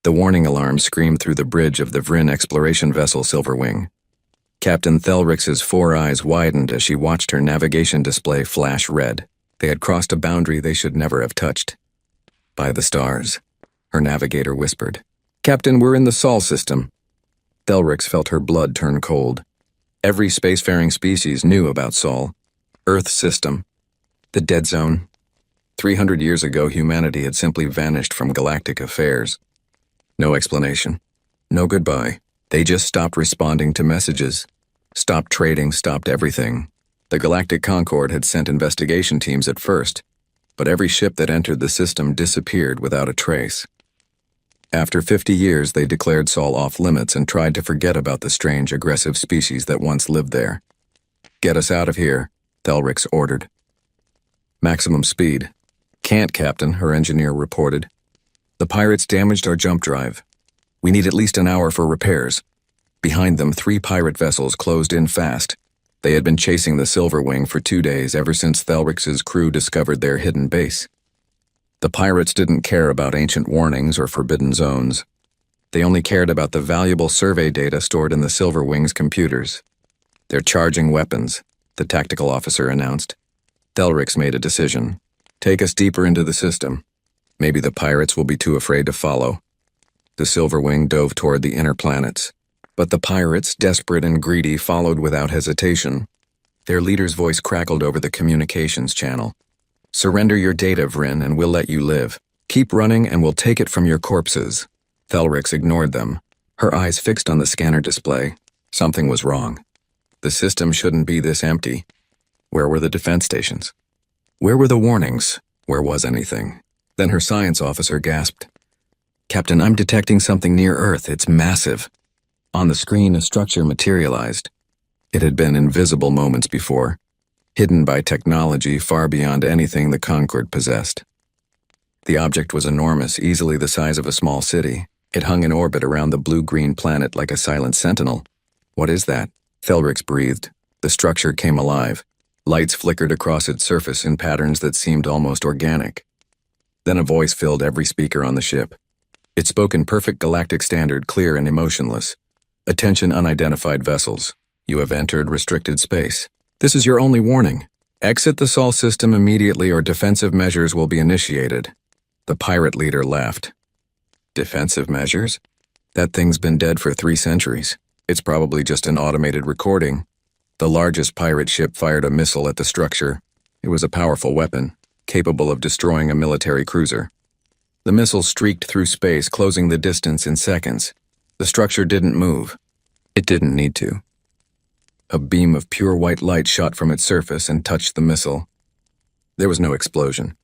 The warning alarm screamed through the bridge of the Vryn exploration vessel Silverwing. Captain Thelrix's 4 eyes widened as she watched her navigation display flash red. They had crossed a boundary they should never have touched. "By the stars," her navigator whispered. "Captain, we're in the Sol system." Thelrix felt her blood turn cold. Every spacefaring species knew about Sol. Earth system. The dead zone. 300 years ago, humanity had simply vanished from galactic affairs. No explanation. No goodbye. They just stopped responding to messages. Stopped trading, stopped everything. The Galactic Concord had sent investigation teams at first, but every ship that entered the system disappeared without a trace. After 50 years, they declared Sol off limits and tried to forget about the strange, aggressive species that once lived there. "Get us out of here," Thelrix ordered. "Maximum speed." "Can't, Captain," her engineer reported. "The pirates damaged our jump drive. We need at least an hour for repairs." Behind them, 3 pirate vessels closed in fast. They had been chasing the Silverwing for 2 days ever since Thelrix's crew discovered their hidden base. The pirates didn't care about ancient warnings or forbidden zones. They only cared about the valuable survey data stored in the Silverwing's computers. "They're charging weapons," the tactical officer announced. Thelrix made a decision. "Take us deeper into the system. Maybe the pirates will be too afraid to follow." The Silverwing dove toward the inner planets. But the pirates, desperate and greedy, followed without hesitation. Their leader's voice crackled over the communications channel. "Surrender your data, Vryn, and we'll let you live. Keep running and we'll take it from your corpses." Thelrix ignored them, her eyes fixed on the scanner display. Something was wrong. The system shouldn't be this empty. Where were the defense stations? Where were the warnings? Where was anything? Then her science officer gasped. "Captain, I'm detecting something near Earth. It's massive." On the screen, a structure materialized. It had been invisible moments before, hidden by technology far beyond anything the Concord possessed. The object was enormous, easily the size of a small city. It hung in orbit around the blue-green planet like a silent sentinel. "What is that?" Thelrix breathed. The structure came alive. Lights flickered across its surface in patterns that seemed almost organic. Then a voice filled every speaker on the ship. It spoke in perfect galactic standard, clear and emotionless. "Attention, unidentified vessels. You have entered restricted space. This is your only warning. Exit the Sol system immediately or defensive measures will be initiated." The pirate leader laughed. "Defensive measures? That thing's been dead for 3 centuries. It's probably just an automated recording." The largest pirate ship fired a missile at the structure. It was a powerful weapon, capable of destroying a military cruiser. The missile streaked through space, closing the distance in seconds. The structure didn't move. It didn't need to. A beam of pure white light shot from its surface and touched the missile. There was no explosion.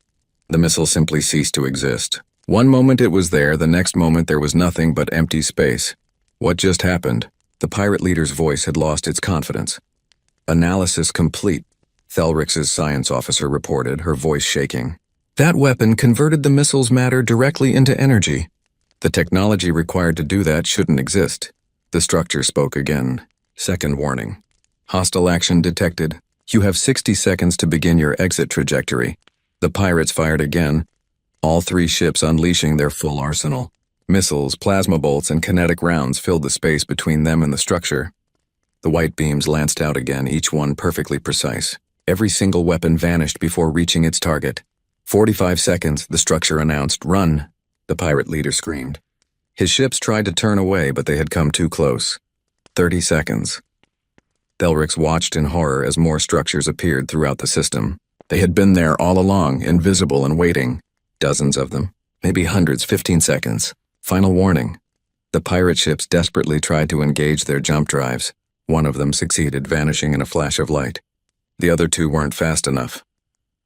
The missile simply ceased to exist. One moment it was there, the next moment there was nothing but empty space. What just happened? The pirate leader's voice had lost its confidence. "Analysis complete," Thelrix's science officer reported, her voice shaking. "That weapon converted the missile's matter directly into energy. The technology required to do that shouldn't exist." The structure spoke again. "Second warning. Hostile action detected. You have 60 seconds to begin your exit trajectory." The pirates fired again, all 3 ships unleashing their full arsenal. Missiles, plasma bolts, and kinetic rounds filled the space between them and the structure. The white beams lanced out again, each one perfectly precise. Every single weapon vanished before reaching its target. 45 seconds, the structure announced. "Run," the pirate leader screamed. His ships tried to turn away, but they had come too close. 30 seconds. Thelrix watched in horror as more structures appeared throughout the system. They had been there all along, invisible and waiting. Dozens of them, maybe hundreds. 15 seconds. Final warning. The pirate ships desperately tried to engage their jump drives. One of them succeeded, vanishing in a flash of light. The other 2 weren't fast enough.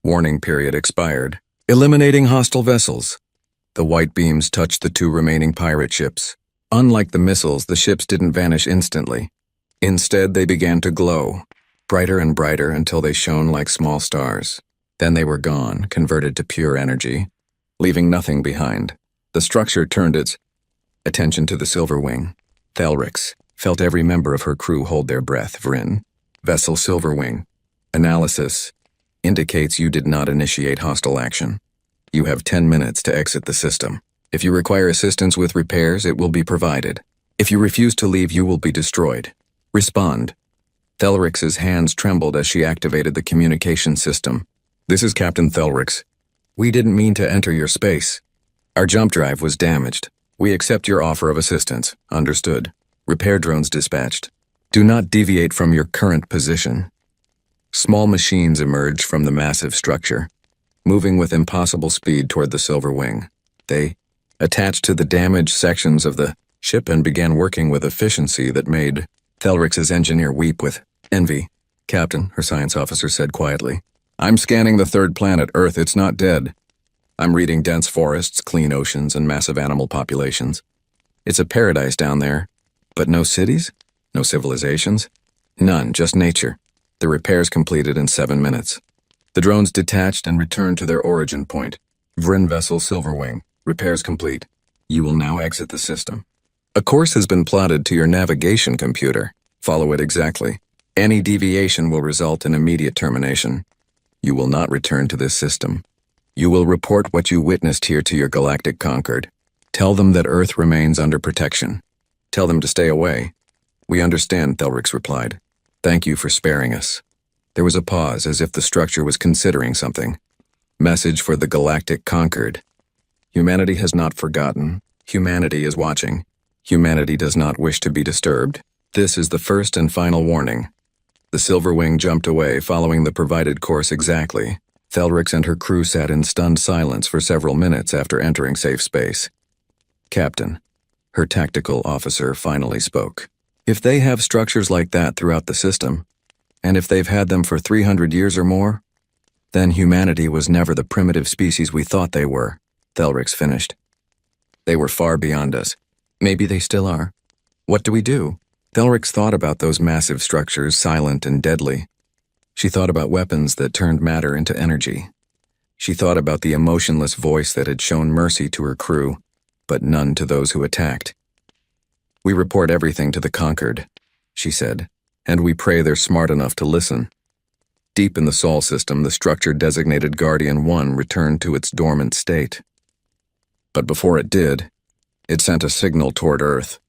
Warning period expired. Eliminating hostile vessels. The white beams touched the 2 remaining pirate ships. Unlike the missiles, the ships didn't vanish instantly. Instead, they began to glow, brighter and brighter until they shone like small stars. Then they were gone, converted to pure energy, leaving nothing behind. The structure turned its attention to the Silverwing. Thelrix felt every member of her crew hold their breath. "Vryn, vessel Silverwing. Analysis indicates you did not initiate hostile action. You have 10 minutes to exit the system. If you require assistance with repairs, it will be provided. If you refuse to leave, you will be destroyed. Respond. Thelrix's hands trembled as she activated the communication system. This is Captain Thelrix. We didn't mean to enter your space. Our jump drive was damaged. We accept your offer of assistance. Understood. Repair drones dispatched. Do not deviate from your current position. Small machines emerged from the massive structure, moving with impossible speed toward the Silver Wing. They attached to the damaged sections of the ship and began working with efficiency that made Thelrix's engineer weep with envy. Captain, her science officer said quietly, I'm scanning the third planet, Earth. It's not dead. I'm reading dense forests, clean oceans, and massive animal populations. It's a paradise down there. But no cities? No civilizations? None, just nature. The repairs completed in 7 minutes. The drones detached and returned to their origin point. Vrin vessel Silverwing. Repairs complete. You will now exit the system. A course has been plotted to your navigation computer. Follow it exactly. Any deviation will result in immediate termination. You will not return to this system. You will report what you witnessed here to your galactic Concord. Tell them that Earth remains under protection. Tell them to stay away. We understand, Thelrix replied. Thank you for sparing us. There was a pause, as if the structure was considering something. Message for the galactic Concord. Humanity has not forgotten. Humanity is watching. Humanity does not wish to be disturbed. This is the first and final warning. The Silverwing jumped away, following the provided course exactly. Thelrix and her crew sat in stunned silence for several minutes after entering safe space. Captain, her tactical officer finally spoke. If they have structures like that throughout the system, and if they've had them for 300 years or more, then humanity was never the primitive species we thought they were, Thelrix finished. They were far beyond us. Maybe they still are. What do we do? Thelrix thought about those massive structures, silent and deadly. She thought about weapons that turned matter into energy. She thought about the emotionless voice that had shown mercy to her crew, but none to those who attacked. We report everything to the Concord, she said, and we pray they're smart enough to listen. Deep in the Sol system, the structure designated Guardian 1 returned to its dormant state. But before it did, it sent a signal toward Earth,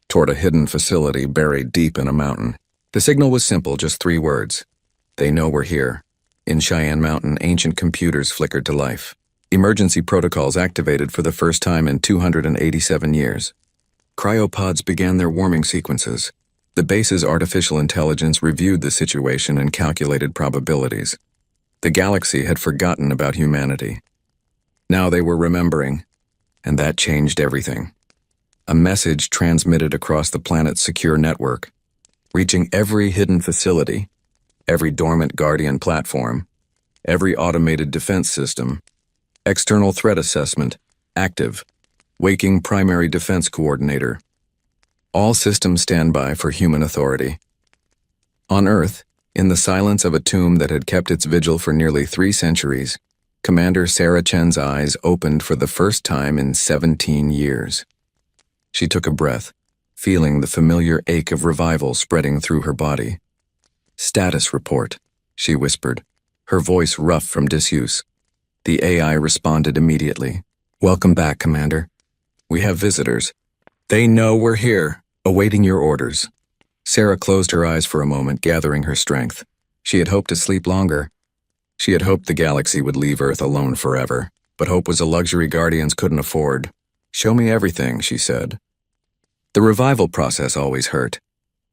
toward a hidden facility buried deep in a mountain. The signal was simple, just 3 words. They know we're here. In Cheyenne Mountain, ancient computers flickered to life. Emergency protocols activated for the first time in 287 years. Cryopods began their warming sequences. The base's artificial intelligence reviewed the situation and calculated probabilities. The galaxy had forgotten about humanity. Now they were remembering, and that changed everything. A message transmitted across the planet's secure network, reaching every hidden facility, every dormant Guardian platform, every automated defense system, external threat assessment, active, waking primary defense coordinator. All systems stand by for human authority. On Earth, in the silence of a tomb that had kept its vigil for nearly 3 centuries, Commander Sarah Chen's eyes opened for the first time in 17 years. She took a breath, feeling the familiar ache of revival spreading through her body. Status report, she whispered, her voice rough from disuse. The AI responded immediately. Welcome back, Commander. We have visitors. They know we're here, awaiting your orders. Sarah closed her eyes for a moment, gathering her strength. She had hoped to sleep longer. She had hoped the galaxy would leave Earth alone forever, but hope was a luxury Guardians couldn't afford. Show me everything, she said. The revival process always hurt.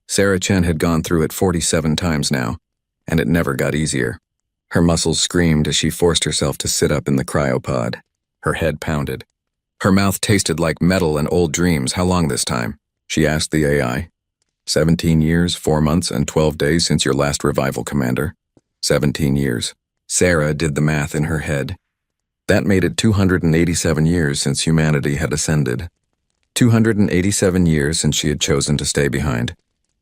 Sarah Chen had gone through it 47 times now, and it never got easier. Her muscles screamed as she forced herself to sit up in the cryopod. Her head pounded. Her mouth tasted like metal and old dreams. How long this time? She asked the AI. 17 years, 4 months, and 12 days since your last revival, Commander. 17 years. Sarah did the math in her head. That made it 287 years since humanity had ascended. 287 years since she had chosen to stay behind.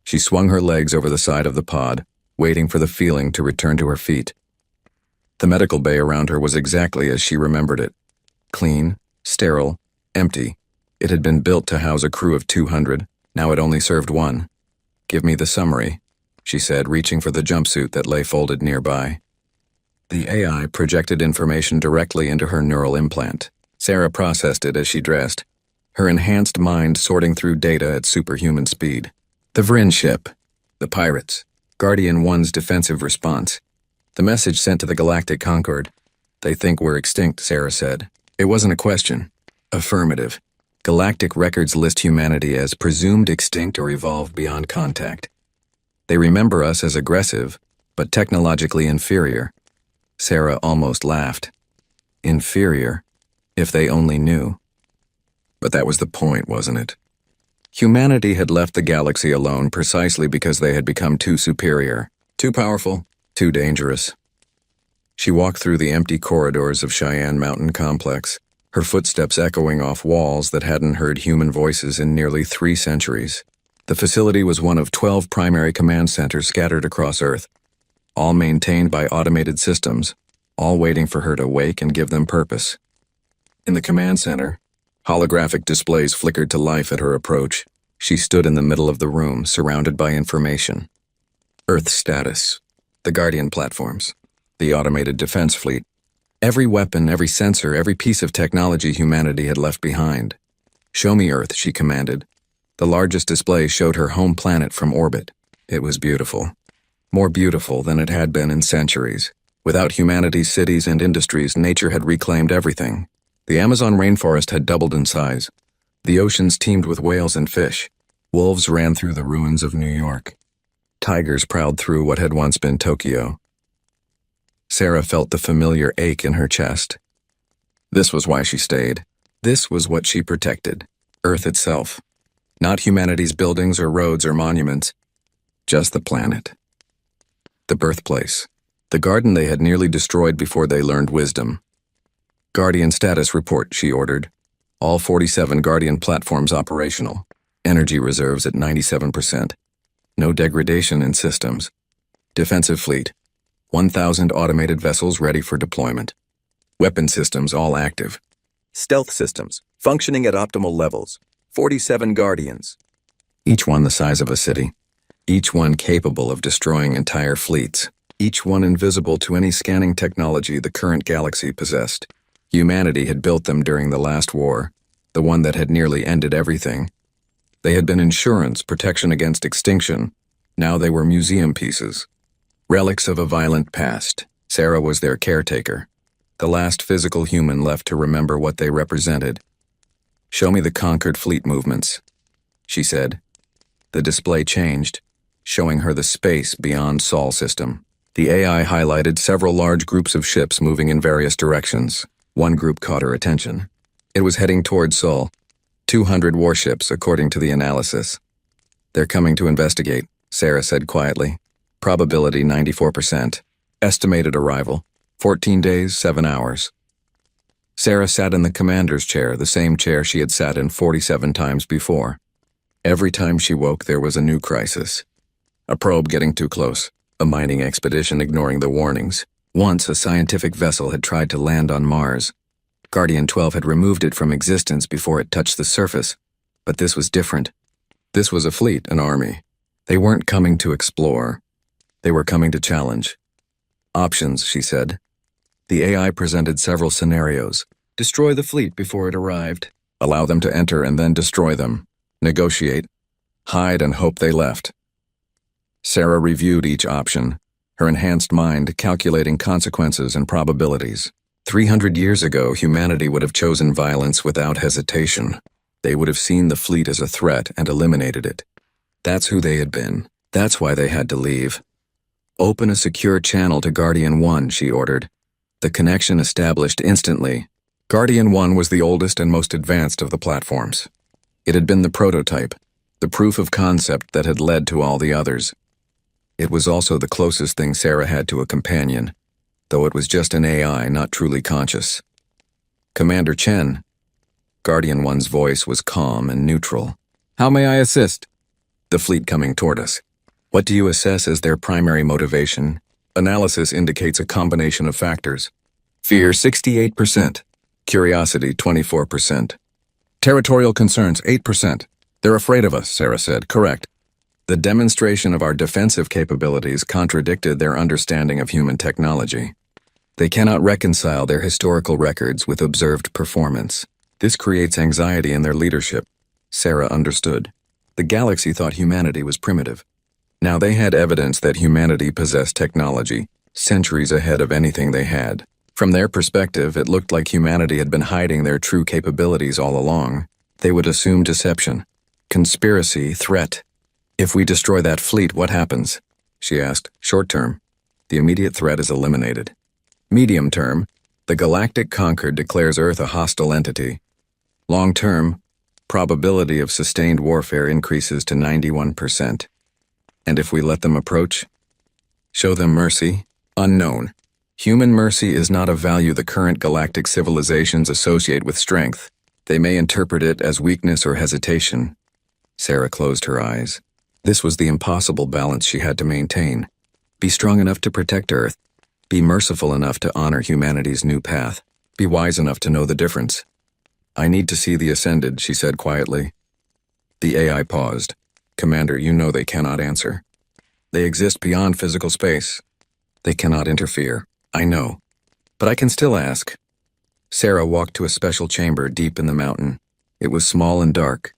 She swung her legs over the side of the pod, waiting for the feeling to return to her feet. The medical bay around her was exactly as she remembered it. Clean, sterile, empty. It had been built to house a crew of 200. Now it only served 1. Give me the summary, she said, reaching for the jumpsuit that lay folded nearby. The AI projected information directly into her neural implant. Sarah processed it as she dressed, her enhanced mind sorting through data at superhuman speed. The Vrin ship. The pirates. Guardian 1's defensive response. The message sent to the Galactic Concord. They think we're extinct, Sarah said. It wasn't a question. Affirmative. Galactic records list humanity as presumed extinct or evolved beyond contact. They remember us as aggressive, but technologically inferior. Sarah almost laughed. Inferior, if they only knew. But that was the point, wasn't it? Humanity had left the galaxy alone precisely because they had become too superior, too powerful, too dangerous. She walked through the empty corridors of Cheyenne Mountain Complex, her footsteps echoing off walls that hadn't heard human voices in nearly 3 centuries. The facility was one of 12 primary command centers scattered across Earth, all maintained by automated systems, all waiting for her to wake and give them purpose. In the command center, holographic displays flickered to life at her approach. She stood in the middle of the room, surrounded by information. Earth status, the Guardian platforms, the automated defense fleet, every weapon, every sensor, every piece of technology humanity had left behind. Show me Earth, she commanded. The largest display showed her home planet from orbit. It was beautiful. More beautiful than it had been in centuries. Without humanity's cities and industries, nature had reclaimed everything. The Amazon rainforest had doubled in size. The oceans teemed with whales and fish. Wolves ran through the ruins of New York. Tigers prowled through what had once been Tokyo. Sarah felt the familiar ache in her chest. This was why she stayed. This was what she protected. Earth itself. Not humanity's buildings or roads or monuments. Just the planet. The birthplace. The garden they had nearly destroyed before they learned wisdom. Guardian status report, she ordered. All 47 Guardian platforms operational. Energy reserves at 97%. No degradation in systems. Defensive fleet. 1,000 automated vessels ready for deployment. Weapon systems all active. Stealth systems functioning at optimal levels. 47 Guardians. Each one the size of a city. Each one capable of destroying entire fleets. Each one invisible to any scanning technology the current galaxy possessed. Humanity had built them during the last war, the one that had nearly ended everything. They had been insurance, protection against extinction. Now they were museum pieces. Relics of a violent past. Sarah was their caretaker. The last physical human left to remember what they represented. Show me the conquered fleet movements, she said. The display changed, showing her the space beyond Sol system. The AI highlighted several large groups of ships moving in various directions. One group caught her attention. It was heading toward Sol. 200 warships, according to the analysis. They're coming to investigate, Sarah said quietly. Probability 94%. Estimated arrival, 14 days, 7 hours. Sarah sat in the commander's chair, the same chair she had sat in 47 times before. Every time she woke, there was a new crisis. A probe getting too close, a mining expedition ignoring the warnings. Once, a scientific vessel had tried to land on Mars. Guardian 12 had removed it from existence before it touched the surface. But this was different. This was a fleet, an army. They weren't coming to explore. They were coming to challenge. Options, she said. The AI presented several scenarios. Destroy the fleet before it arrived. Allow them to enter and then destroy them. Negotiate. Hide and hope they left. Sarah reviewed each option, her enhanced mind calculating consequences and probabilities. 300 years ago, humanity would have chosen violence without hesitation. They would have seen the fleet as a threat and eliminated it. That's who they had been. That's why they had to leave. Open a secure channel to Guardian 1, she ordered. The connection established instantly. Guardian 1 was the oldest and most advanced of the platforms. It had been the prototype, the proof of concept that had led to all the others. It was also the closest thing Sarah had to a companion, though it was just an AI, not truly conscious. Commander Chen. Guardian 1's voice was calm and neutral. How may I assist? The fleet coming toward us. What do you assess as their primary motivation? Analysis indicates a combination of factors. Fear 68%. Curiosity 24%. Territorial concerns 8%. They're afraid of us, Sarah said. Correct. The demonstration of our defensive capabilities contradicted their understanding of human technology. They cannot reconcile their historical records with observed performance. This creates anxiety in their leadership. Sarah understood. The galaxy thought humanity was primitive. Now they had evidence that humanity possessed technology, centuries ahead of anything they had. From their perspective, it looked like humanity had been hiding their true capabilities all along. They would assume deception, conspiracy, threat. If we destroy that fleet, what happens? She asked. Short term, the immediate threat is eliminated. Medium term, the Galactic Concord declares Earth a hostile entity. Long term, probability of sustained warfare increases to 91%. And if we let them approach? Show them mercy? Unknown. Human mercy is not a value the current galactic civilizations associate with strength. They may interpret it as weakness or hesitation. Sarah closed her eyes. This was the impossible balance she had to maintain. Be strong enough to protect Earth. Be merciful enough to honor humanity's new path. Be wise enough to know the difference. I need to see the Ascended, she said quietly. The AI paused. Commander, you know they cannot answer. They exist beyond physical space. They cannot interfere. I know. But I can still ask. Sarah walked to a special chamber deep in the mountain. It was small and dark,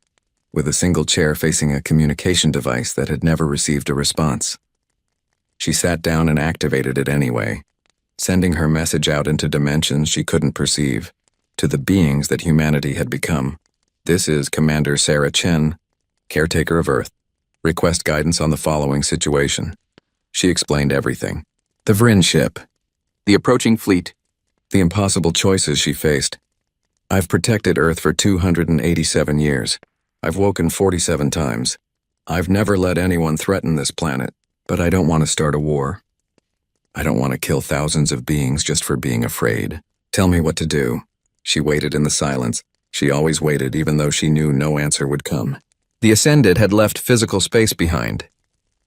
with a single chair facing a communication device that had never received a response. She sat down and activated it anyway, sending her message out into dimensions she couldn't perceive, to the beings that humanity had become. This is Commander Sarah Chen, caretaker of Earth. Request guidance on the following situation. She explained everything. The Vrin ship, the approaching fleet, the impossible choices she faced. I've protected Earth for 287 years. I've woken 47 times. I've never let anyone threaten this planet, but I don't want to start a war. I don't want to kill thousands of beings just for being afraid. Tell me what to do. She waited in the silence. She always waited, even though she knew no answer would come. The Ascended had left physical space behind.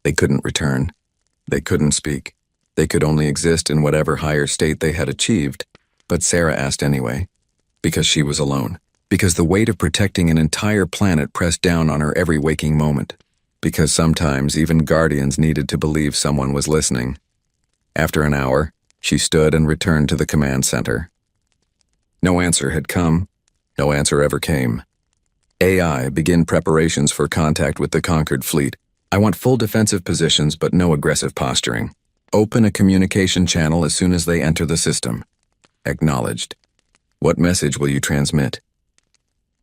They couldn't return. They couldn't speak. They could only exist in whatever higher state they had achieved. But Sarah asked anyway, because she was alone. Because the weight of protecting an entire planet pressed down on her every waking moment. Because sometimes even guardians needed to believe someone was listening. After an hour, she stood and returned to the command center. No answer had come. No answer ever came. AI, begin preparations for contact with the conquered fleet. I want full defensive positions but no aggressive posturing. Open a communication channel as soon as they enter the system. Acknowledged. What message will you transmit?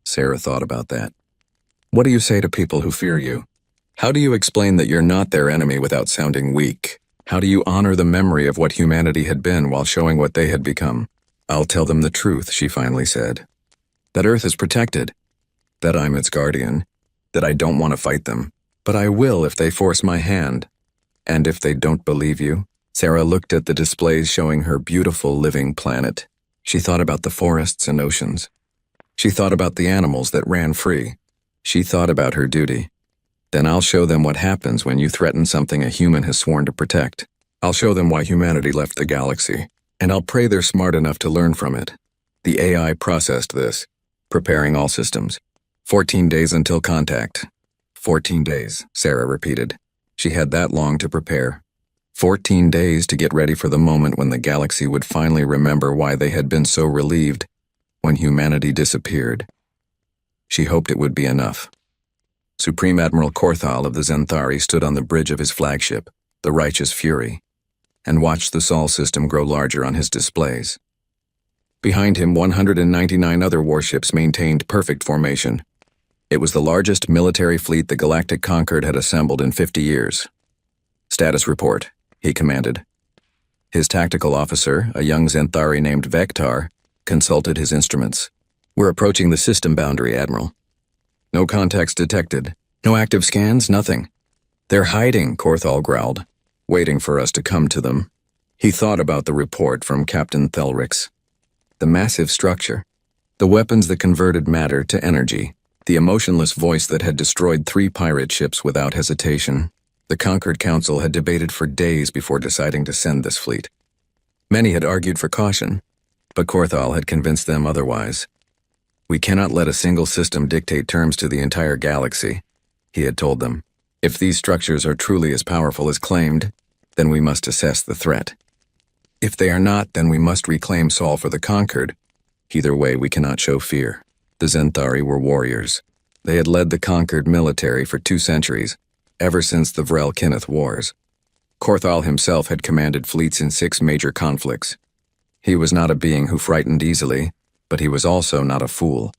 Sarah thought about that. What do you say to people who fear you? How do you explain that you're not their enemy without sounding weak? How do you honor the memory of what humanity had been while showing what they had become? I'll tell them the truth, she finally said. That Earth is protected. That I'm its guardian. That I don't want to fight them. But I will if they force my hand. And if they don't believe you? Sarah looked at the displays showing her beautiful living planet. She thought about the forests and oceans. She thought about the animals that ran free. She thought about her duty. Then I'll show them what happens when you threaten something a human has sworn to protect. I'll show them why humanity left the galaxy. And I'll pray they're smart enough to learn from it. The AI processed this, preparing all systems. 14 days until contact. 14 days, Sarah repeated. She had that long to prepare. 14 days to get ready for the moment when the galaxy would finally remember why they had been so relieved when humanity disappeared. She hoped it would be enough. Supreme Admiral Korthal of the Zenthari stood on the bridge of his flagship, the Righteous Fury, and watched the Sol system grow larger on his displays. Behind him, 199 other warships maintained perfect formation. It was the largest military fleet the Galactic Concord had assembled in 50 years. Status report, he commanded. His tactical officer, a young Zenthari named Vektar, consulted his instruments. We're approaching the system boundary, Admiral. No contacts detected. No active scans, nothing. They're hiding, Korthal growled, waiting for us to come to them. He thought about the report from Captain Thelrix. The massive structure. The weapons that converted matter to energy. The emotionless voice that had destroyed 3 pirate ships without hesitation. The Concord Council had debated for days before deciding to send this fleet. Many had argued for caution, but Korthal had convinced them otherwise. We cannot let a single system dictate terms to the entire galaxy, he had told them. If these structures are truly as powerful as claimed, then we must assess the threat. If they are not, then we must reclaim Saul for the conquered. Either way, we cannot show fear. The Zenthari were warriors. They had led the conquered military for 2 centuries, ever since the Vrel-Kinneth Wars. Korthal himself had commanded fleets in 6 major conflicts. He was not a being who frightened easily, but he was also not a fool.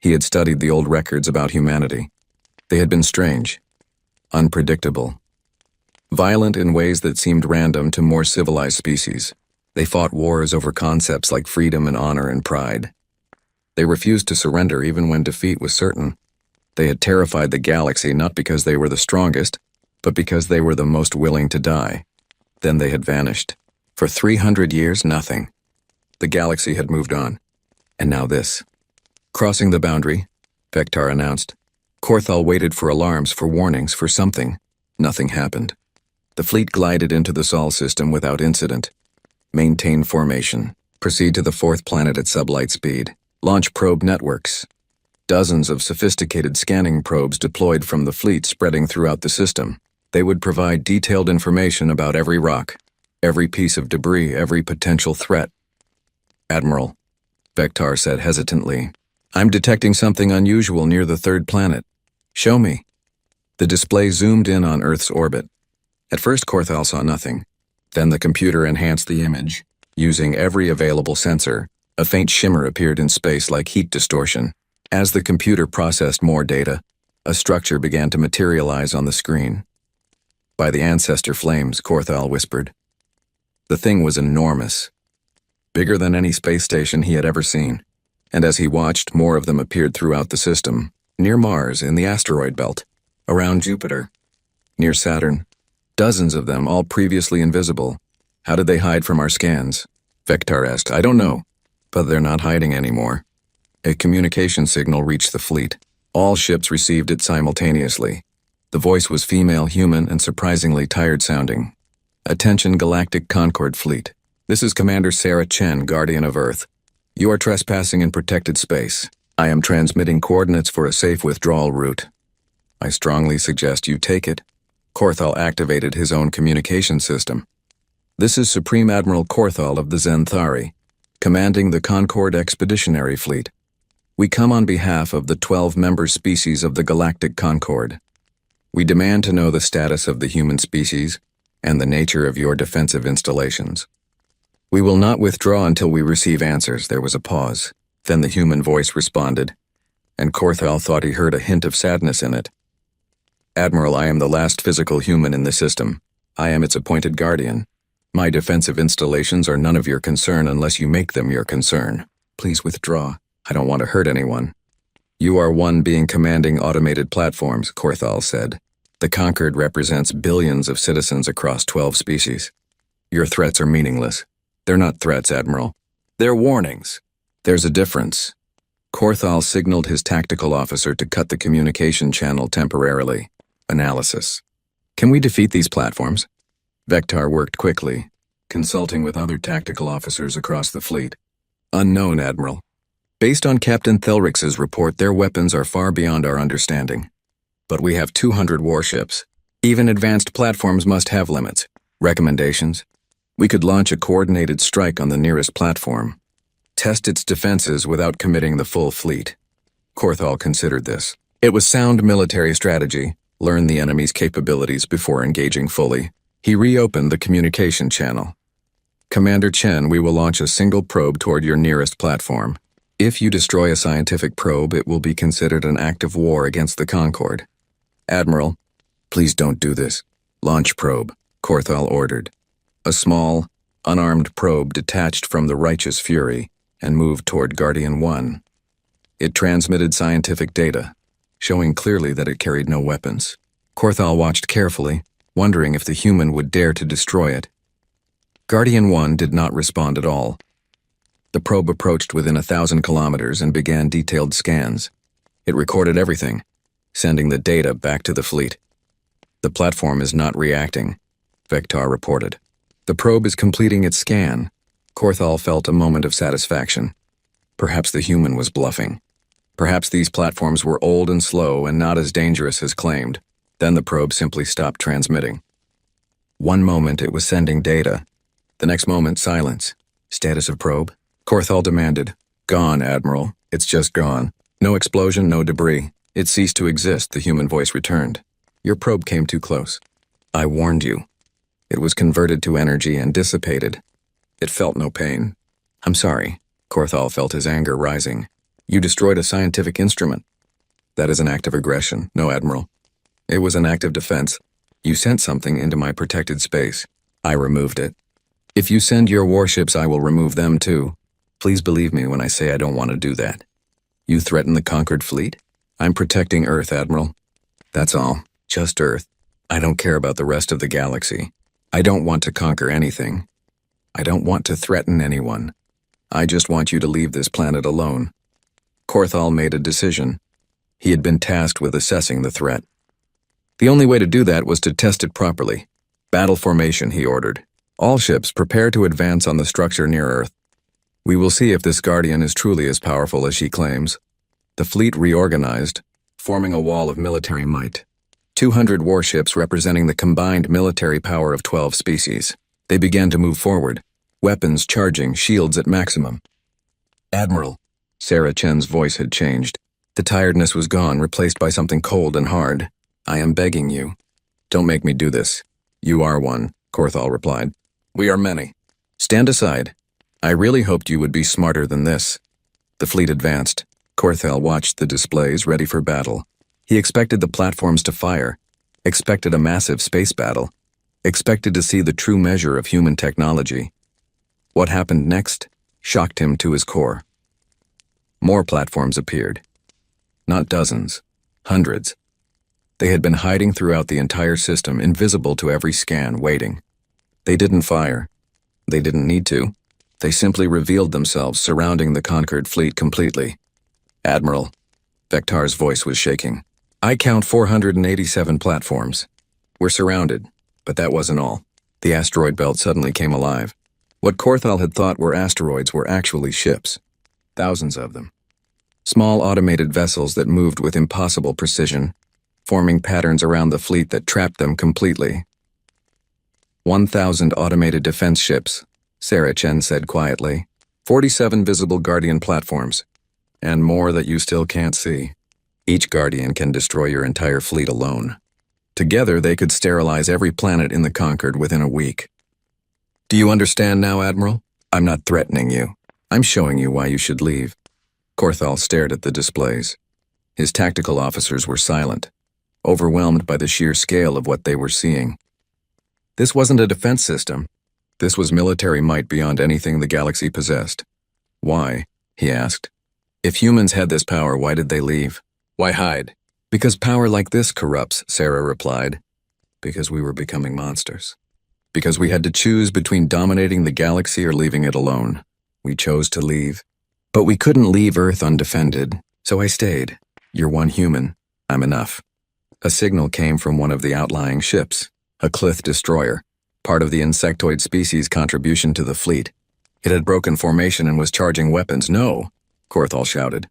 He had studied the old records about humanity. They had been strange, unpredictable, violent in ways that seemed random to more civilized species. They fought wars over concepts like freedom and honor and pride. They refused to surrender even when defeat was certain. They had terrified the galaxy not because they were the strongest, but because they were the most willing to die. Then they had vanished. For 300 years, nothing. The galaxy had moved on. And now this. Crossing the boundary, Vectar announced. Korthal waited for alarms, for warnings, for something. Nothing happened. The fleet glided into the Sol system without incident. Maintain formation. Proceed to the 4th planet at sublight speed. Launch probe networks. Dozens of sophisticated scanning probes deployed from the fleet spreading throughout the system. They would provide detailed information about every rock, every piece of debris, every potential threat. Admiral, Vectar said hesitantly, I'm detecting something unusual near the 3rd planet. Show me. The display zoomed in on Earth's orbit. At first, Korthal saw nothing. Then the computer enhanced the image. Using every available sensor, a faint shimmer appeared in space like heat distortion. As the computer processed more data, a structure began to materialize on the screen. By the ancestor flames, Korthal whispered. The thing was enormous, bigger than any space station he had ever seen. And as he watched, more of them appeared throughout the system, near Mars, in the asteroid belt, around Jupiter, near Saturn. Dozens of them, all previously invisible. How did they hide from our scans? Vectar asked. I don't know, but they're not hiding anymore. A communication signal reached the fleet. All ships received it simultaneously. The voice was female, human, and surprisingly tired-sounding. Attention Galactic Concord Fleet. This is Commander Sarah Chen, Guardian of Earth. You are trespassing in protected space. I am transmitting coordinates for a safe withdrawal route. I strongly suggest you take it. Korthal activated his own communication system. This is Supreme Admiral Korthal of the Zenthari, commanding the Concord Expeditionary Fleet. We come on behalf of the 12-member species of the Galactic Concord. We demand to know the status of the human species and the nature of your defensive installations. We will not withdraw until we receive answers. There was a pause. Then the human voice responded, and Korthal thought he heard a hint of sadness in it. Admiral, I am the last physical human in the system. I am its appointed guardian. My defensive installations are none of your concern unless you make them your concern. Please withdraw. I don't want to hurt anyone. You are one being commanding automated platforms, Korthal said. The Conquered represents billions of citizens across 12 species. Your threats are meaningless. They're not threats, Admiral. They're warnings. There's a difference. Korthal signaled his tactical officer to cut the communication channel temporarily. Analysis. Can we defeat these platforms? Vectar worked quickly, consulting with other tactical officers across the fleet. Unknown, Admiral. Based on Captain Thelrix's report, their weapons are far beyond our understanding. But we have 200 warships. Even advanced platforms must have limits. Recommendations? We could launch a coordinated strike on the nearest platform. Test its defenses without committing the full fleet. Korthal considered this. It was sound military strategy. Learn the enemy's capabilities before engaging fully. He reopened the communication channel. Commander Chen, we will launch a single probe toward your nearest platform. If you destroy a scientific probe, it will be considered an act of war against the Concord. Admiral, please don't do this. Launch probe, Korthal ordered. A small, unarmed probe detached from the Righteous Fury and moved toward Guardian 1. It transmitted scientific data, showing clearly that it carried no weapons. Korthal watched carefully, wondering if the human would dare to destroy it. Guardian 1 did not respond at all. The probe approached within 1,000 kilometers and began detailed scans. It recorded everything, sending the data back to the fleet. The platform is not reacting, Vectar reported. The probe is completing its scan. Korthal felt a moment of satisfaction. Perhaps the human was bluffing. Perhaps these platforms were old and slow and not as dangerous as claimed. Then the probe simply stopped transmitting. One moment it was sending data. The next moment, silence. Status of probe? Korthal demanded. Gone, Admiral. It's just gone. No explosion, no debris. It ceased to exist, the human voice returned. Your probe came too close. I warned you. It was converted to energy and dissipated. It felt no pain. I'm sorry. Korthal felt his anger rising. You destroyed a scientific instrument. That is an act of aggression, no, Admiral. It was an act of defense. You sent something into my protected space. I removed it. If you send your warships, I will remove them too. Please believe me when I say I don't want to do that. You threaten the conquered fleet? I'm protecting Earth, Admiral. That's all. Just Earth. I don't care about the rest of the galaxy. I don't want to conquer anything. I don't want to threaten anyone. I just want you to leave this planet alone. Korthal made a decision. He had been tasked with assessing the threat. The only way to do that was to test it properly. Battle formation, he ordered. All ships prepare to advance on the structure near Earth. We will see if this Guardian is truly as powerful as she claims. The fleet reorganized, forming a wall of military might. 200 warships representing the combined military power of 12 species. They began to move forward, weapons charging, shields at maximum. Admiral. Sarah Chen's voice had changed. The tiredness was gone, replaced by something cold and hard. I am begging you. Don't make me do this. You are one, Korthal replied. We are many. Stand aside. I really hoped you would be smarter than this. The fleet advanced. Korthal watched the displays, ready for battle. He expected the platforms to fire, expected a massive space battle, expected to see the true measure of human technology. What happened next shocked him to his core. More platforms appeared. Not dozens, hundreds. They had been hiding throughout the entire system, invisible to every scan, waiting. They didn't fire. They didn't need to. They simply revealed themselves, surrounding the conquered fleet completely. Admiral. Vektar's voice was shaking. I count 487 platforms. We're surrounded, but that wasn't all. The asteroid belt suddenly came alive. What Korthal had thought were asteroids were actually ships. Thousands of them. Small automated vessels that moved with impossible precision, forming patterns around the fleet that trapped them completely. 1,000 automated defense ships, Sarah Chen said quietly. 47 visible Guardian platforms, and more that you still can't see. Each Guardian can destroy your entire fleet alone. Together, they could sterilize every planet in the Conquered within a week. Do you understand now, Admiral? I'm not threatening you. I'm showing you why you should leave. Korthal stared at the displays. His tactical officers were silent, overwhelmed by the sheer scale of what they were seeing. This wasn't a defense system. This was military might beyond anything the galaxy possessed. Why? He asked. If humans had this power, why did they leave? Why hide? Because power like this corrupts, Sarah replied. Because we were becoming monsters. Because we had to choose between dominating the galaxy or leaving it alone. We chose to leave. But we couldn't leave Earth undefended, so I stayed. You're one human. I'm enough. A signal came from one of the outlying ships, a Clith destroyer, part of the insectoid species' contribution to the fleet. It had broken formation and was charging weapons. No, Korthal shouted.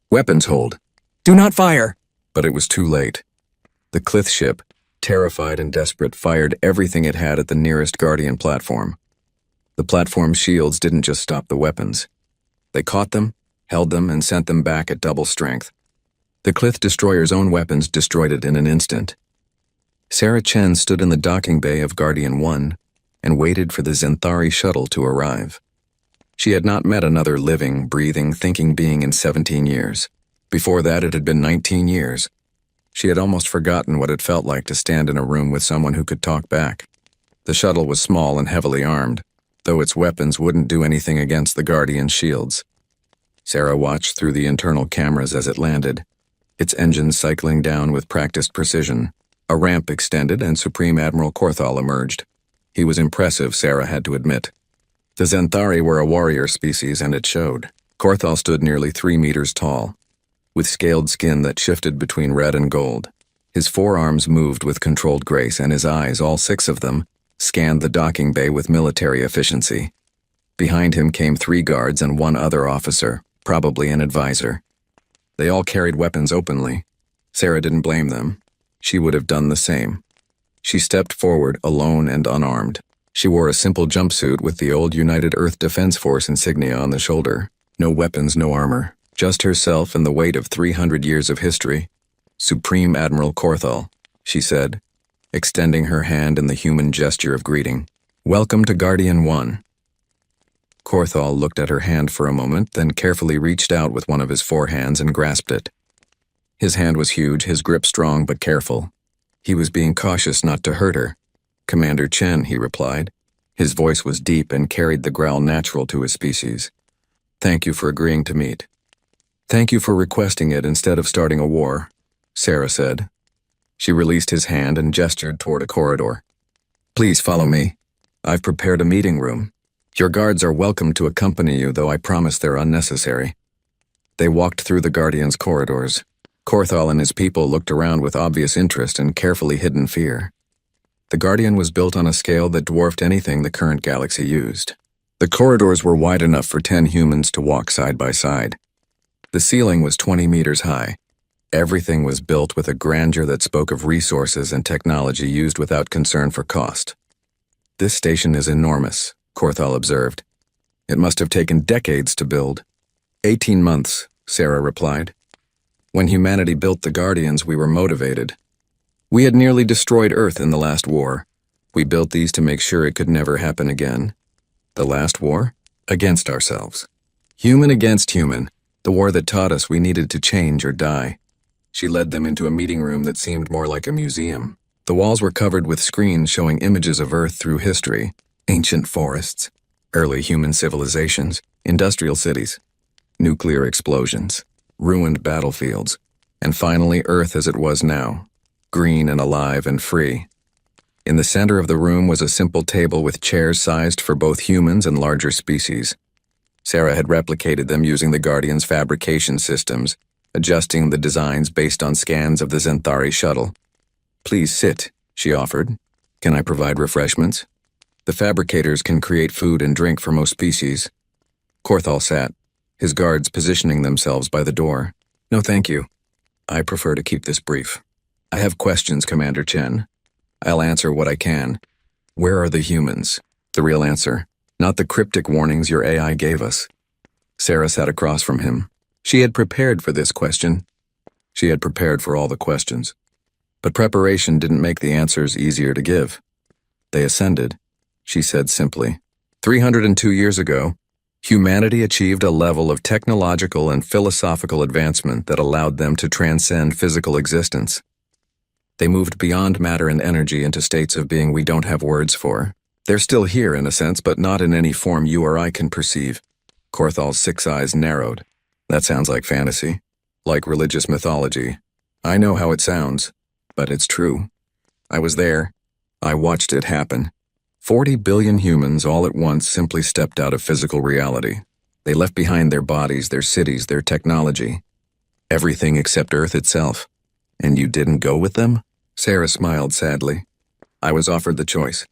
Weapons hold. Do not fire! But it was too late. The Clith ship, terrified and desperate, fired everything it had at the nearest Guardian platform. The platform's shields didn't just stop the weapons. They caught them, held them, and sent them back at double strength. The Clith destroyer's own weapons destroyed it in an instant. Sarah Chen stood in the docking bay of Guardian 1 and waited for the Zenthari shuttle to arrive. She had not met another living, breathing, thinking being in 17 years. Before that, it had been 19 years. She had almost forgotten what it felt like to stand in a room with someone who could talk back. The shuttle was small and heavily armed, though its weapons wouldn't do anything against the Guardian shields. Sarah watched through the internal cameras as it landed, its engines cycling down with practiced precision. A ramp extended and Supreme Admiral Korthal emerged. He was impressive, Sarah had to admit. The Zenthari were a warrior species, and it showed. Korthal stood nearly 3 meters tall, with scaled skin that shifted between red and gold. His forearms moved with controlled grace, and his eyes, all 6 of them, scanned the docking bay with military efficiency. Behind him came 3 guards and 1 other officer, probably an advisor. They all carried weapons openly. Sarah didn't blame them. She would have done the same. She stepped forward, alone and unarmed. She wore a simple jumpsuit with the old United Earth Defense Force insignia on the shoulder. No weapons, no armor. Just herself and the weight of 300 years of history. Supreme Admiral Corthal, she said, extending her hand in the human gesture of greeting. Welcome to Guardian 1. Corthal looked at her hand for a moment, then carefully reached out with one of his forehands and grasped it. His hand was huge, his grip strong but careful. He was being cautious not to hurt her. Commander Chen, he replied. His voice was deep and carried the growl natural to his species. Thank you for agreeing to meet. Thank you for requesting it instead of starting a war, Sarah said. She released his hand and gestured toward a corridor. Please follow me. I've prepared a meeting room. Your guards are welcome to accompany you, though I promise they're unnecessary. They walked through the Guardians' corridors. Corthal and his people looked around with obvious interest and carefully hidden fear. The Guardian was built on a scale that dwarfed anything the current galaxy used. The corridors were wide enough for 10 humans to walk side by side. The ceiling was 20 meters high. Everything was built with a grandeur that spoke of resources and technology used without concern for cost. This station is enormous, Corthal observed. It must have taken decades to build. 18 months, Sarah replied. When humanity built the Guardians, we were motivated. We had nearly destroyed Earth in the last war. We built these to make sure it could never happen again. The last war? Against ourselves. Human against human. The war that taught us we needed to change or die. She led them into a meeting room that seemed more like a museum. The walls were covered with screens showing images of Earth through history, ancient forests, early human civilizations, industrial cities, nuclear explosions, ruined battlefields, and finally Earth as it was now, green and alive and free. In the center of the room was a simple table with chairs sized for both humans and larger species. Sarah had replicated them using the Guardian's fabrication systems, adjusting the designs based on scans of the Zenthari shuttle. Please sit, she offered. Can I provide refreshments? The fabricators can create food and drink for most species. Corthal sat, his guards positioning themselves by the door. No, thank you. I prefer to keep this brief. I have questions, Commander Chen. I'll answer what I can. Where are the humans? The real answer, not the cryptic warnings your AI gave us. Sarah sat across from him. She had prepared for this question. She had prepared for all the questions. But preparation didn't make the answers easier to give. They ascended, she said simply. 302 years ago, humanity achieved a level of technological and philosophical advancement that allowed them to transcend physical existence. They moved beyond matter and energy into states of being we don't have words for. They're still here in a sense, but not in any form you or I can perceive. Corthal's 6 eyes narrowed. That sounds like fantasy, like religious mythology. I know how it sounds, but it's true. I was there. I watched it happen. 40 billion humans all at once simply stepped out of physical reality. They left behind their bodies, their cities, their technology. Everything except Earth itself. And you didn't go with them? Sarah smiled sadly. I was offered the choice.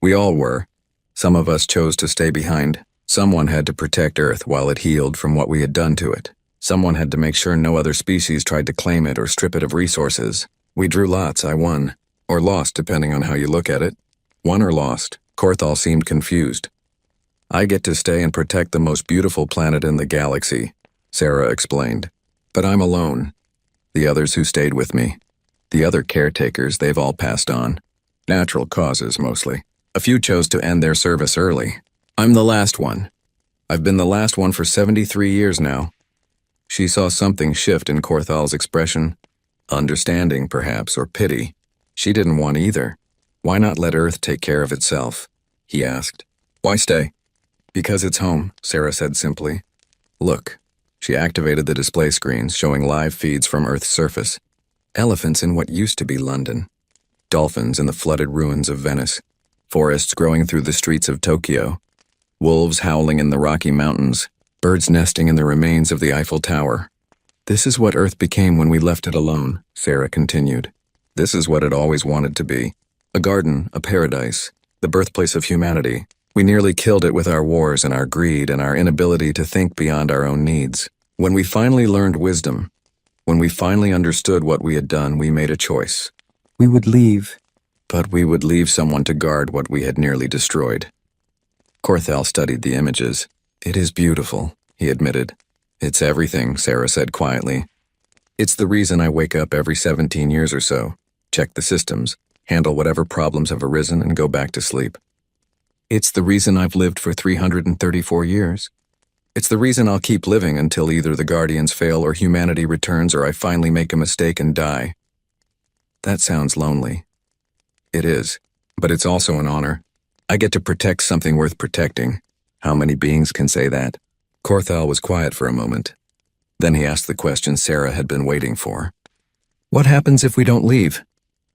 We all were. Some of us chose to stay behind. Someone had to protect Earth while it healed from what we had done to it. Someone had to make sure no other species tried to claim it or strip it of resources. We drew lots, I won. Or lost, depending on how you look at it. Won or lost, Corthal seemed confused. I get to stay and protect the most beautiful planet in the galaxy, Sarah explained. But I'm alone. The others who stayed with me. The other caretakers, they've all passed on. Natural causes, mostly. A few chose to end their service early. I'm the last one. I've been the last one for 73 years now. She saw something shift in Corthal's expression. Understanding, perhaps, or pity. She didn't want either. Why not let Earth take care of itself? He asked. Why stay? Because it's home, Sarah said simply. Look. She activated the display screens, showing live feeds from Earth's surface. Elephants in what used to be London. Dolphins in the flooded ruins of Venice. Forests growing through the streets of Tokyo. Wolves howling in the Rocky Mountains. Birds nesting in the remains of the Eiffel Tower. This is what Earth became when we left it alone, Sarah continued. This is what it always wanted to be. A garden, a paradise, the birthplace of humanity. We nearly killed it with our wars and our greed and our inability to think beyond our own needs. When we finally learned wisdom, when we finally understood what we had done, we made a choice. We would leave. But we would leave someone to guard what we had nearly destroyed. Corthell studied the images. It is beautiful, he admitted. It's everything, Sarah said quietly. It's the reason I wake up every 17 years or so, check the systems, handle whatever problems have arisen, and go back to sleep. It's the reason I've lived for 334 years. It's the reason I'll keep living until either the Guardians fail or humanity returns or I finally make a mistake and die. That sounds lonely. It is, but it's also an honor. I get to protect something worth protecting. How many beings can say that? Corthell was quiet for a moment. Then he asked the question Sarah had been waiting for. What happens if we don't leave?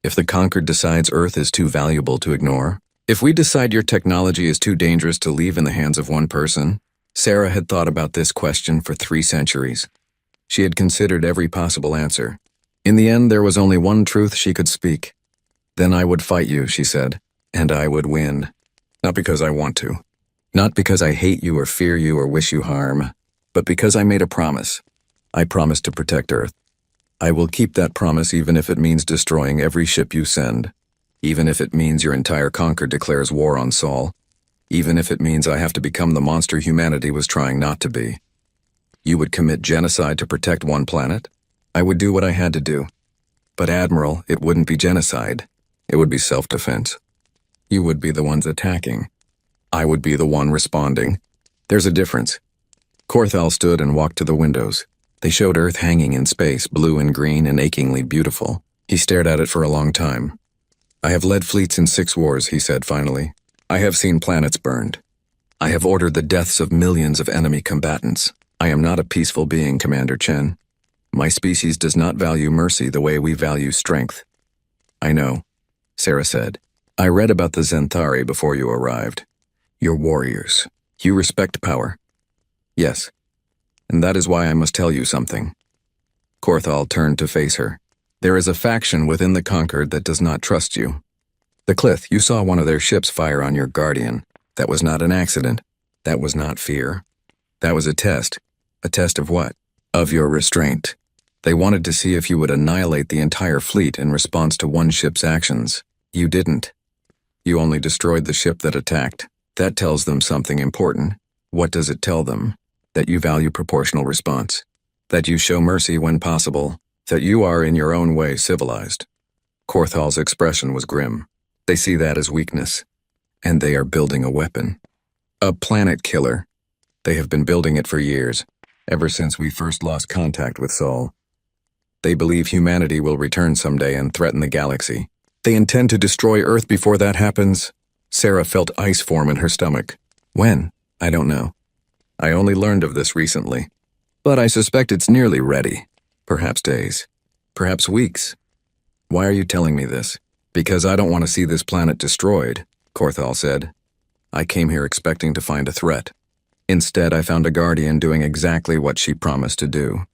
If the Conquered decides Earth is too valuable to ignore? If we decide your technology is too dangerous to leave in the hands of one person? Sarah had thought about this question for 3 centuries. She had considered every possible answer. In the end, there was only one truth she could speak. Then I would fight you, she said, and I would win. Not because I want to. Not because I hate you or fear you or wish you harm, but because I made a promise. I promised to protect Earth. I will keep that promise even if it means destroying every ship you send. Even if it means your entire Conquer declares war on Sol. Even if it means I have to become the monster humanity was trying not to be. You would commit genocide to protect one planet? I would do what I had to do. But Admiral, it wouldn't be genocide. It would be self-defense. You would be the ones attacking. I would be the one responding. There's a difference. Corthell stood and walked to the windows. They showed Earth hanging in space, blue and green and achingly beautiful. He stared at it for a long time. I have led fleets in 6 wars, he said finally. I have seen planets burned. I have ordered the deaths of millions of enemy combatants. I am not a peaceful being, Commander Chen. My species does not value mercy the way we value strength. I know, Sarah said. I read about the Zenthari before you arrived. You're warriors. You respect power. Yes, and that is why I must tell you something. Corthell turned to face her. There is a faction within the Conquered that does not trust you. The Clith, you saw one of their ships fire on your Guardian. That was not an accident. That was not fear. That was a test. A test of what? Of your restraint. They wanted to see if you would annihilate the entire fleet in response to one ship's actions. You didn't. You only destroyed the ship that attacked. That tells them something important. What does it tell them? That you value proportional response. That you show mercy when possible. That you are in your own way civilized. Corthell's expression was grim. They see that as weakness. And they are building a weapon. A planet killer. They have been building it for years, ever since we first lost contact with Sol. They believe humanity will return someday and threaten the galaxy. They intend to destroy Earth before that happens. Sarah felt ice form in her stomach. When? I don't know. I only learned of this recently. But I suspect it's nearly ready. Perhaps days. Perhaps weeks. Why are you telling me this? Because I don't want to see this planet destroyed, Corthell said. I came here expecting to find a threat. Instead, I found a Guardian doing exactly what she promised to do.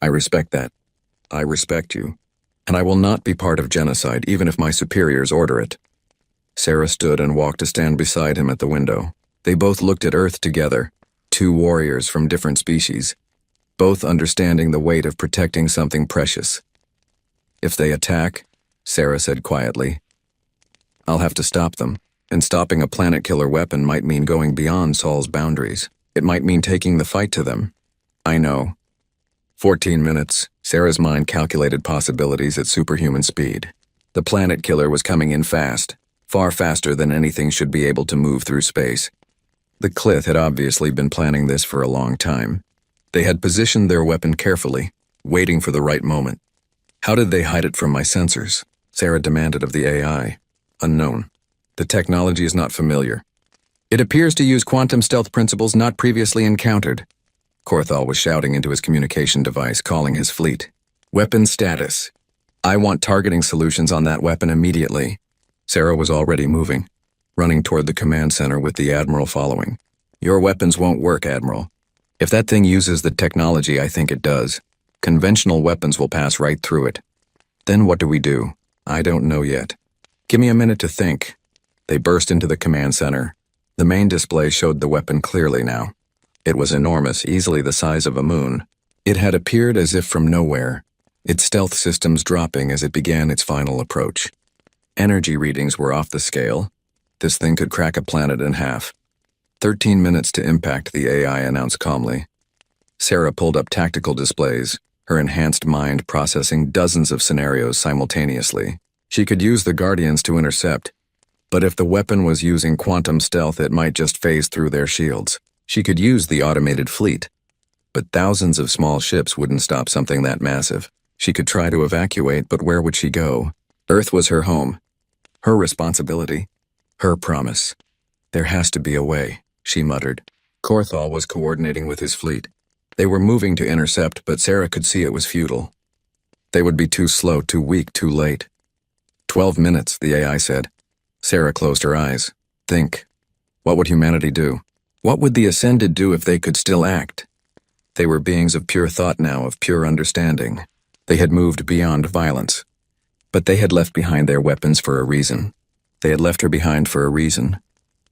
I respect that. I respect you. And I will not be part of genocide, even if my superiors order it. Sarah stood and walked to stand beside him at the window. They both looked at Earth together, 2 warriors from different species, both understanding the weight of protecting something precious. If they attack, Sarah said quietly, I'll have to stop them, and stopping a planet-killer weapon might mean going beyond Sol's boundaries. It might mean taking the fight to them. I know. 14 minutes, Sarah's mind calculated possibilities at superhuman speed. The planet-killer was coming in fast, far faster than anything should be able to move through space. The Clith had obviously been planning this for a long time. They had positioned their weapon carefully, waiting for the right moment. How did they hide it from my sensors? Sarah demanded of the AI. Unknown. The technology is not familiar. It appears to use quantum stealth principles not previously encountered. Corthell was shouting into his communication device, calling his fleet. Weapon status. I want targeting solutions on that weapon immediately. Sarah was already moving, running toward the command center with the Admiral following. Your weapons won't work, Admiral. If that thing uses the technology I think it does, conventional weapons will pass right through it. Then what do we do? I don't know yet. Give me a minute to think. They burst into the command center. The main display showed the weapon clearly now. It was enormous, easily the size of a moon. It had appeared as if from nowhere, its stealth systems dropping as it began its final approach. Energy readings were off the scale. This thing could crack a planet in half. 13 minutes to impact, the AI announced calmly. Sarah pulled up tactical displays, her enhanced mind processing dozens of scenarios simultaneously. She could use the Guardians to intercept, but if the weapon was using quantum stealth, it might just phase through their shields. She could use the automated fleet, but thousands of small ships wouldn't stop something that massive. She could try to evacuate, but where would she go? Earth was her home, her responsibility, her promise. There has to be a way, she muttered. Korthal was coordinating with his fleet. They were moving to intercept, but Sarah could see it was futile. They would be too slow, too weak, too late. 12 minutes, the AI said. Sarah closed her eyes. Think. What would humanity do? What would the Ascended do if they could still act? They were beings of pure thought now, of pure understanding. They had moved beyond violence. But they had left behind their weapons for a reason. They had left her behind for a reason.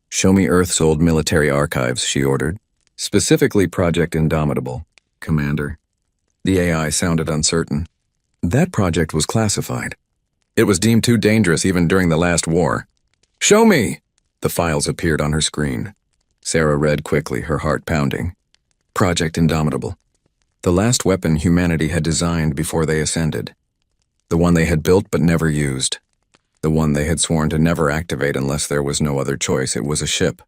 Show me Earth's old military archives, she ordered. Specifically Project Indomitable, Commander. The AI sounded uncertain. That project was classified. It was deemed too dangerous even during the last war. Show me! The files appeared on her screen. Sarah read quickly, her heart pounding. Project Indomitable. The last weapon humanity had designed before they ascended. The one they had built but never used. The one they had sworn to never activate unless there was no other choice. It was a ship.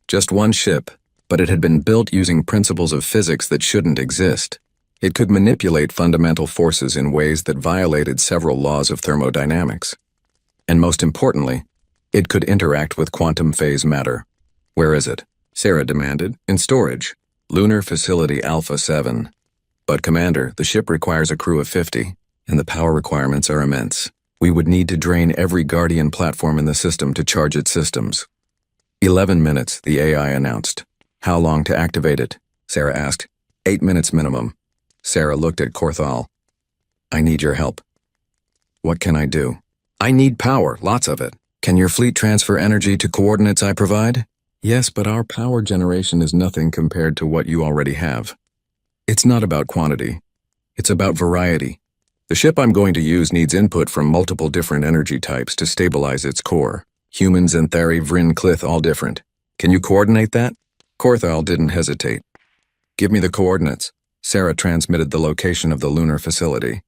Just one ship, but it had been built using principles of physics that shouldn't exist. It could manipulate fundamental forces in ways that violated several laws of thermodynamics. And most importantly, it could interact with quantum phase matter. Where is it? Sarah demanded. In storage. Lunar Facility Alpha 7. But Commander, the ship requires a crew of 50, and the power requirements are immense. We would need to drain every Guardian platform in the system to charge its systems. 11 minutes, the AI announced. How long to activate it? Sarah asked. 8 minutes minimum. Sarah looked at Korthal. I need your help. What can I do? I need power, lots of it. Can your fleet transfer energy to coordinates I provide? Yes, but our power generation is nothing compared to what you already have. It's not about quantity. It's about variety. The ship I'm going to use needs input from multiple different energy types to stabilize its core. Humans and Thari Vryn Clith all different. Can you coordinate that? Korthal didn't hesitate. Give me the coordinates. Sarah transmitted the location of the lunar facility.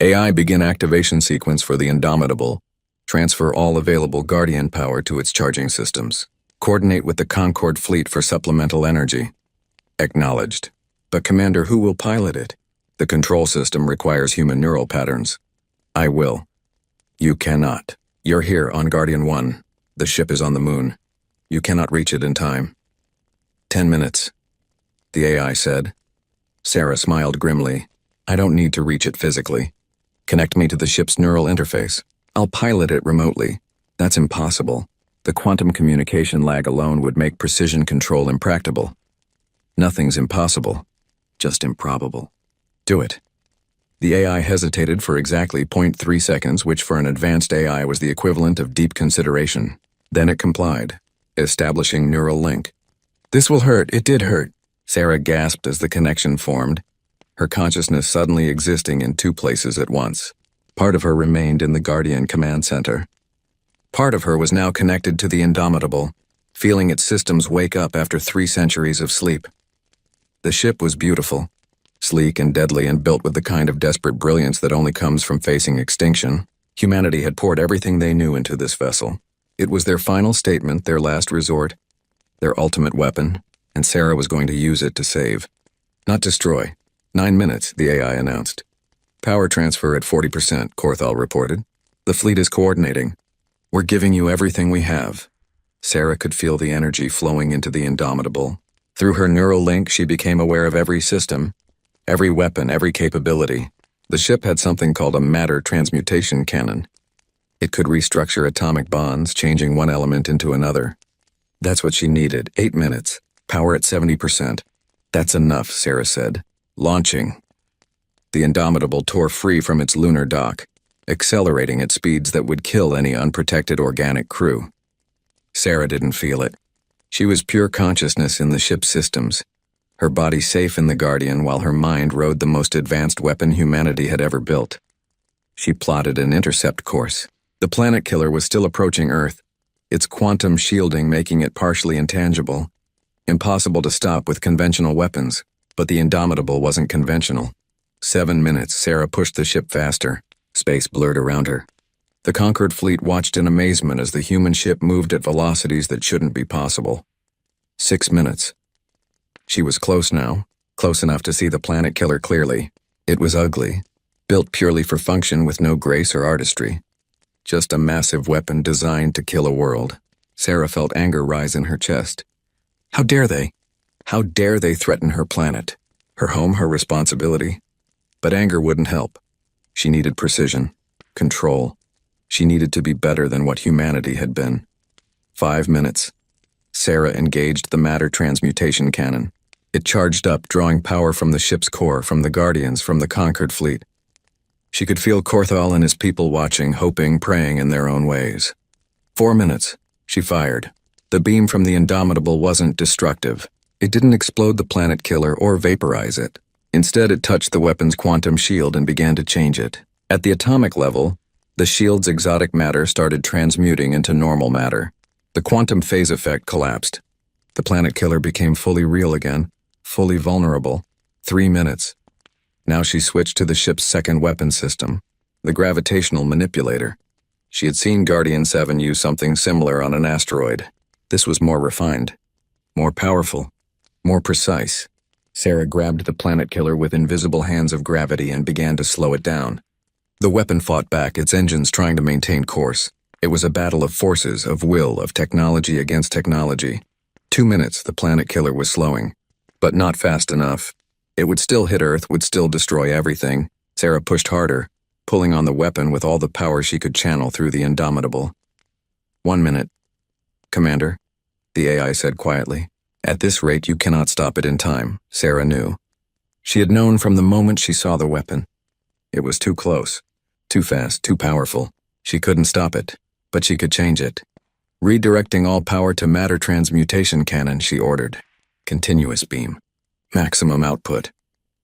AI begin activation sequence for the Indomitable. Transfer all available Guardian power to its charging systems. Coordinate with the Concord fleet for supplemental energy. Acknowledged. But Commander, who will pilot it? The control system requires human neural patterns. I will. You cannot. You're here on Guardian 1. The ship is on the moon. You cannot reach it in time. 10 minutes. The AI said. Sarah smiled grimly. I don't need to reach it physically. Connect me to the ship's neural interface. I'll pilot it remotely. That's impossible. The quantum communication lag alone would make precision control impractical. Nothing's impossible, just improbable. Do it. The AI hesitated for exactly 0.3 seconds, which for an advanced AI was the equivalent of deep consideration. Then it complied, establishing neural link. This will hurt. It did hurt. Sarah gasped as the connection formed, her consciousness suddenly existing in two places at once. Part of her remained in the Guardian command center. Part of her was now connected to the Indomitable, feeling its systems wake up after 3 centuries of sleep. The ship was beautiful, sleek and deadly, and built with the kind of desperate brilliance that only comes from facing extinction. Humanity had poured everything they knew into this vessel. It was their final statement, their last resort, their ultimate weapon, and Sarah was going to use it to save, not destroy. 9 minutes, the AI announced. Power transfer at 40%, Korthal reported. The fleet is coordinating. We're giving you everything we have. Sarah could feel the energy flowing into the Indomitable. Through her neural link, she became aware of every system, every weapon, every capability. The ship had something called a matter transmutation cannon. It could restructure atomic bonds, changing one element into another. That's what she needed. 8 minutes. Power at 70%. That's enough, Sarah said. Launching. The Indomitable tore free from its lunar dock, accelerating at speeds that would kill any unprotected organic crew. Sarah didn't feel it. She was pure consciousness in the ship's systems, her body safe in the Guardian while her mind rode the most advanced weapon humanity had ever built. She plotted an intercept course. The planet killer was still approaching Earth, its quantum shielding making it partially intangible. Impossible to stop with conventional weapons, but the Indomitable wasn't conventional. 7 minutes, Sarah pushed the ship faster. Space blurred around her. The conquered fleet watched in amazement as the human ship moved at velocities that shouldn't be possible. 6 minutes. She was close now, close enough to see the planet killer clearly. It was ugly, built purely for function with no grace or artistry. Just a massive weapon designed to kill a world. Sarah felt anger rise in her chest. How dare they? How dare they threaten her planet? Her home, her responsibility? But anger wouldn't help. She needed precision, control. She needed to be better than what humanity had been. 5 minutes. Sarah engaged the matter transmutation cannon. It charged up, drawing power from the ship's core, from the Guardians, from the conquered fleet. She could feel Korthal and his people watching, hoping, praying in their own ways. 4 minutes. She fired. The beam from the Indomitable wasn't destructive. It didn't explode the planet killer or vaporize it. Instead, it touched the weapon's quantum shield and began to change it. At the atomic level, the shield's exotic matter started transmuting into normal matter. The quantum phase effect collapsed. The planet killer became fully real again, fully vulnerable. 3 minutes. Now she switched to the ship's second weapon system, the gravitational manipulator. She had seen Guardian 7 use something similar on an asteroid. This was more refined, more powerful, more precise. Sarah grabbed the planet killer with invisible hands of gravity and began to slow it down. The weapon fought back, its engines trying to maintain course. It was a battle of forces, of will, of technology against technology. 2 minutes, the planet killer was slowing. But not fast enough. It would still hit Earth, would still destroy everything. Sarah pushed harder, pulling on the weapon with all the power she could channel through the Indomitable. 1 minute. Commander, the AI said quietly. At this rate, you cannot stop it in time, Sarah knew. She had known from the moment she saw the weapon. It was too close, too fast, too powerful. She couldn't stop it, but she could change it. Redirecting all power to matter transmutation cannon, she ordered. Continuous beam. Maximum output.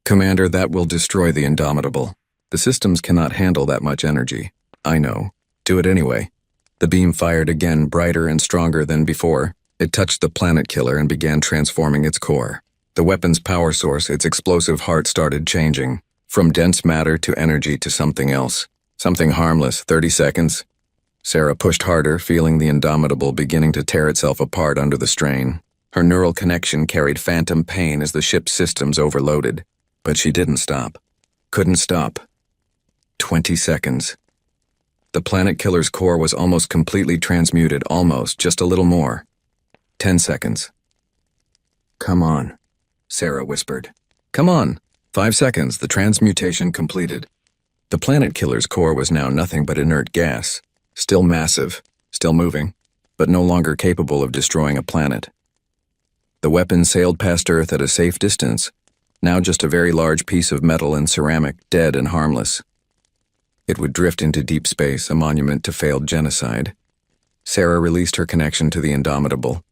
Commander, that will destroy the Indomitable. The systems cannot handle that much energy. I know. Do it anyway. The beam fired again, brighter and stronger than before. It touched the planet killer and began transforming its core. The weapon's power source, its explosive heart, started changing. From dense matter to energy to something else. Something harmless. 30 seconds. Sarah pushed harder, feeling the Indomitable beginning to tear itself apart under the strain. Her neural connection carried phantom pain as the ship's systems overloaded. But she didn't stop. Couldn't stop. 20 seconds. The planet killer's core was almost completely transmuted, almost, just a little more. 10 seconds. Come on, Sarah whispered. Come on. 5 seconds, the transmutation completed. The planet killer's core was now nothing but inert gas. Still massive, still moving, but no longer capable of destroying a planet. The weapon sailed past Earth at a safe distance, now just a very large piece of metal and ceramic, dead and harmless. It would drift into deep space, a monument to failed genocide. Sarah released her connection to the Indomitable.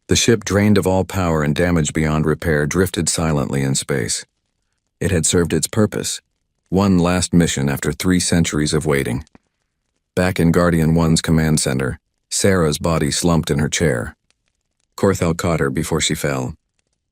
The ship, drained of all power and damaged beyond repair, drifted silently in space. It had served its purpose. One last mission after 3 centuries of waiting. Back in Guardian 1's command center, Sarah's body slumped in her chair. Korthal caught her before she fell.